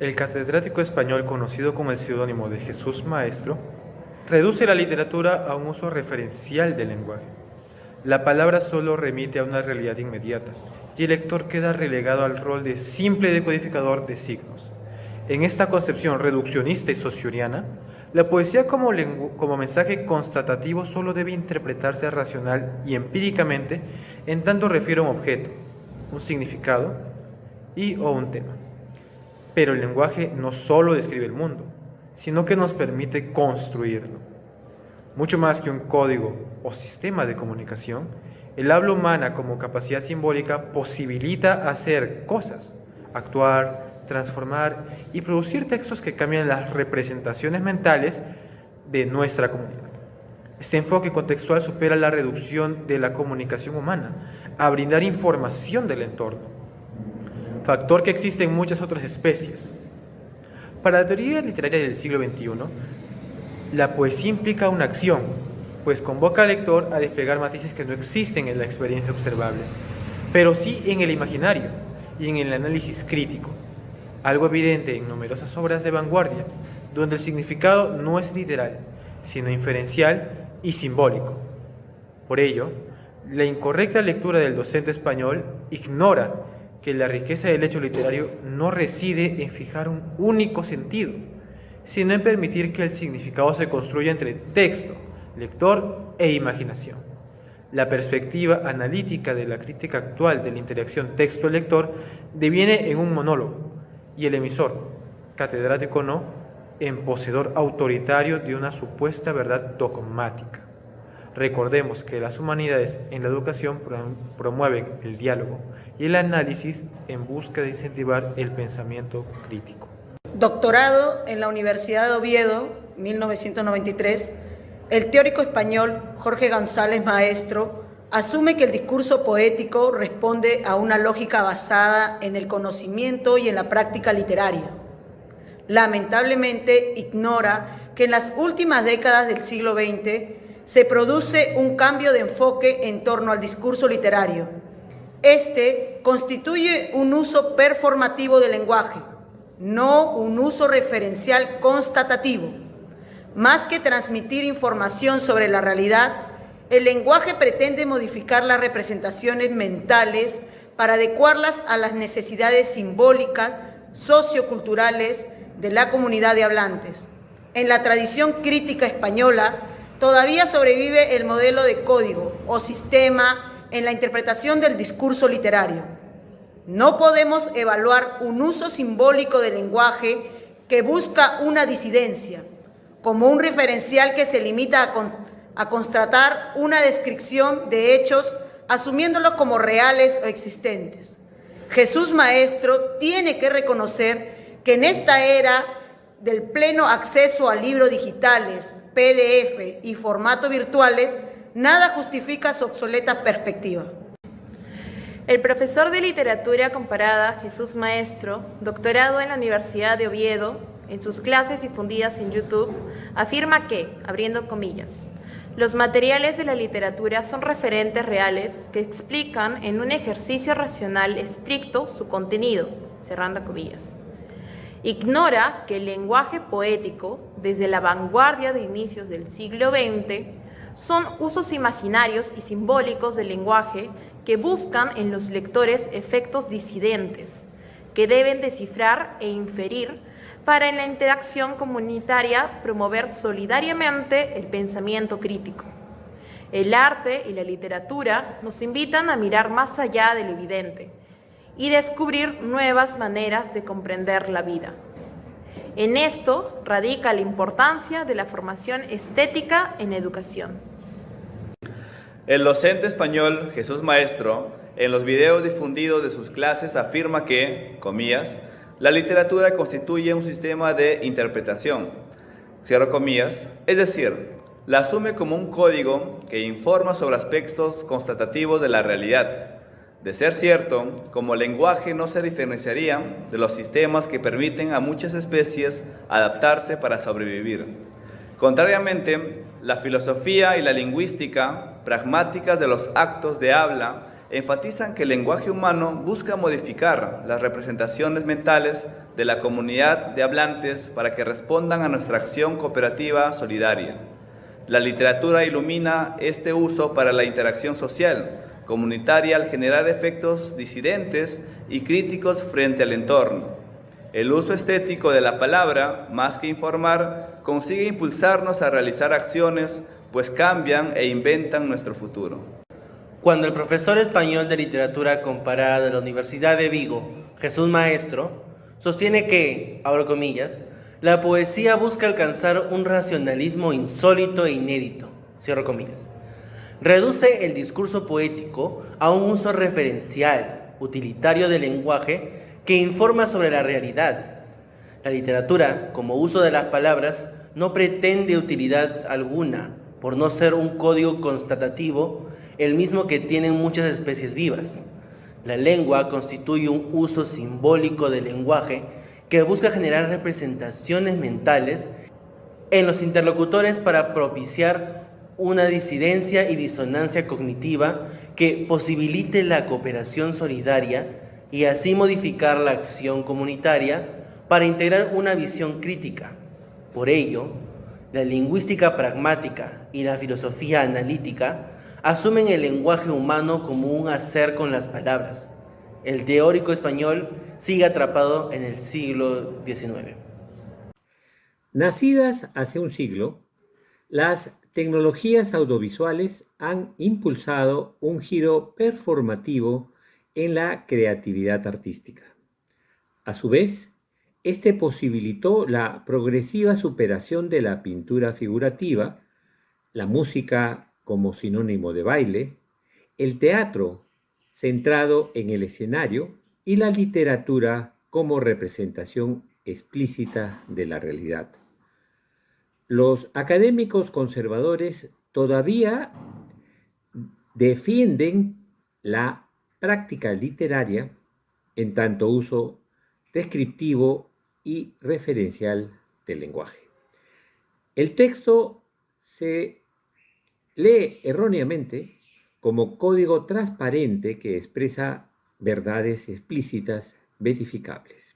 El catedrático español conocido como el seudónimo de Jesús Maestro reduce la literatura a un uso referencial del lenguaje. La palabra solo remite a una realidad inmediata y el lector queda relegado al rol de simple decodificador de signos. En esta concepción reduccionista y socioriana, la poesía como mensaje constatativo solo debe interpretarse racional y empíricamente en tanto refiere a un objeto, un significado o un tema. Pero el lenguaje no solo describe el mundo, sino que nos permite construirlo. Mucho más que un código o sistema de comunicación, el habla humana como capacidad simbólica posibilita hacer cosas, actuar, transformar y producir textos que cambian las representaciones mentales de nuestra comunidad. Este enfoque contextual supera la reducción de la comunicación humana a brindar información del entorno, factor que existe en muchas otras especies. Para la teoría literaria del siglo XXI, la poesía implica una acción, pues convoca al lector a desplegar matices que no existen en la experiencia observable, pero sí en el imaginario y en el análisis crítico, algo evidente en numerosas obras de vanguardia, donde el significado no es literal, sino inferencial y simbólico. Por ello, la incorrecta lectura del docente español ignora que la riqueza del hecho literario no reside en fijar un único sentido, sino en permitir que el significado se construya entre texto, lector e imaginación. La perspectiva analítica de la crítica actual de la interacción texto-lector deviene en un monólogo, y el emisor, catedrático o no, en poseedor autoritario de una supuesta verdad dogmática. Recordemos que las humanidades en la educación promueven el diálogo y el análisis en busca de incentivar el pensamiento crítico. Doctorado en la Universidad de Oviedo, 1993, el teórico español Jorge González Maestro asume que el discurso poético responde a una lógica basada en el conocimiento y en la práctica literaria. Lamentablemente ignora que en las últimas décadas del siglo XX se produce un cambio de enfoque en torno al discurso literario. Este constituye un uso performativo del lenguaje, no un uso referencial constatativo. Más que transmitir información sobre la realidad, el lenguaje pretende modificar las representaciones mentales para adecuarlas a las necesidades simbólicas, socioculturales de la comunidad de hablantes. En la tradición crítica española, todavía sobrevive el modelo de código o sistema en la interpretación del discurso literario. No podemos evaluar un uso simbólico del lenguaje que busca una disidencia, como un referencial que se limita a constatar una descripción de hechos asumiéndolos como reales o existentes. Jesús Maestro tiene que reconocer que en esta era del pleno acceso a libros digitales, PDF y formatos virtuales, nada justifica su obsoleta perspectiva. El profesor de literatura comparada Jesús Maestro, doctorado en la Universidad de Oviedo, en sus clases difundidas en YouTube, afirma que, abriendo comillas, los materiales de la literatura son referentes reales que explican en un ejercicio racional estricto su contenido, cerrando comillas. Ignora que el lenguaje poético, desde la vanguardia de inicios del siglo XX, son usos imaginarios y simbólicos del lenguaje que buscan en los lectores efectos disidentes, que deben descifrar e inferir para en la interacción comunitaria promover solidariamente el pensamiento crítico. El arte y la literatura nos invitan a mirar más allá de lo evidente y descubrir nuevas maneras de comprender la vida. En esto radica la importancia de la formación estética en educación. El docente español Jesús Maestro, en los videos difundidos de sus clases, afirma que, comillas, la literatura constituye un sistema de interpretación, cierro comillas, es decir, la asume como un código que informa sobre aspectos constatativos de la realidad. De ser cierto, como lenguaje no se diferenciaría de los sistemas que permiten a muchas especies adaptarse para sobrevivir. Contrariamente, la filosofía y la lingüística pragmáticas de los actos de habla enfatizan que el lenguaje humano busca modificar las representaciones mentales de la comunidad de hablantes para que respondan a nuestra acción cooperativa solidaria. La literatura ilumina este uso para la interacción social, comunitaria, al generar efectos disidentes y críticos frente al entorno. El uso estético de la palabra, más que informar, consigue impulsarnos a realizar acciones, pues cambian e inventan nuestro futuro. Cuando el profesor español de literatura comparada de la Universidad de Vigo, Jesús Maestro, sostiene que, abro comillas, la poesía busca alcanzar un racionalismo insólito e inédito, cierro comillas. Reduce el discurso poético a un uso referencial, utilitario del lenguaje que informa sobre la realidad. La literatura, como uso de las palabras, no pretende utilidad alguna, por no ser un código constatativo, el mismo que tienen muchas especies vivas. La lengua constituye un uso simbólico del lenguaje que busca generar representaciones mentales en los interlocutores para propiciar una disidencia y disonancia cognitiva que posibilite la cooperación solidaria y así modificar la acción comunitaria para integrar una visión crítica. Por ello, la lingüística pragmática y la filosofía analítica asumen el lenguaje humano como un hacer con las palabras. El teórico español sigue atrapado en el siglo XIX. Nacidas hace un siglo, las tecnologías audiovisuales han impulsado un giro performativo en la creatividad artística. A su vez, este posibilitó la progresiva superación de la pintura figurativa, la música como sinónimo de baile, el teatro centrado en el escenario y la literatura como representación explícita de la realidad. Los académicos conservadores todavía defienden la práctica literaria en tanto uso descriptivo y referencial del lenguaje. El texto se lee erróneamente como código transparente que expresa verdades explícitas verificables.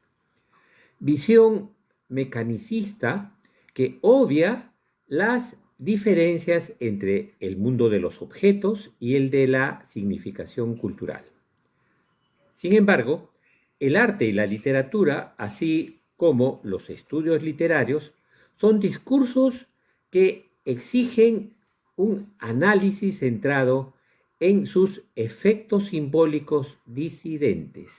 Visión mecanicista que obvia las diferencias entre el mundo de los objetos y el de la significación cultural. Sin embargo, el arte y la literatura, así como los estudios literarios, son discursos que exigen un análisis centrado en sus efectos simbólicos disidentes.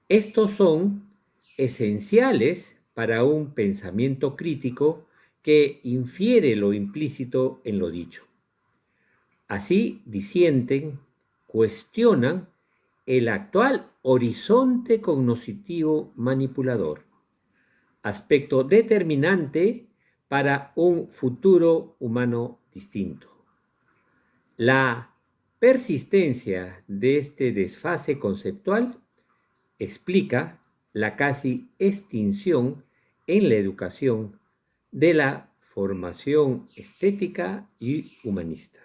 Estos son esenciales para un pensamiento crítico que infiere lo implícito en lo dicho. Así disienten, cuestionan el actual horizonte cognoscitivo manipulador, aspecto determinante para un futuro humano distinto. La persistencia de este desfase conceptual explica la casi extinción en la educación de la formación estética y humanista.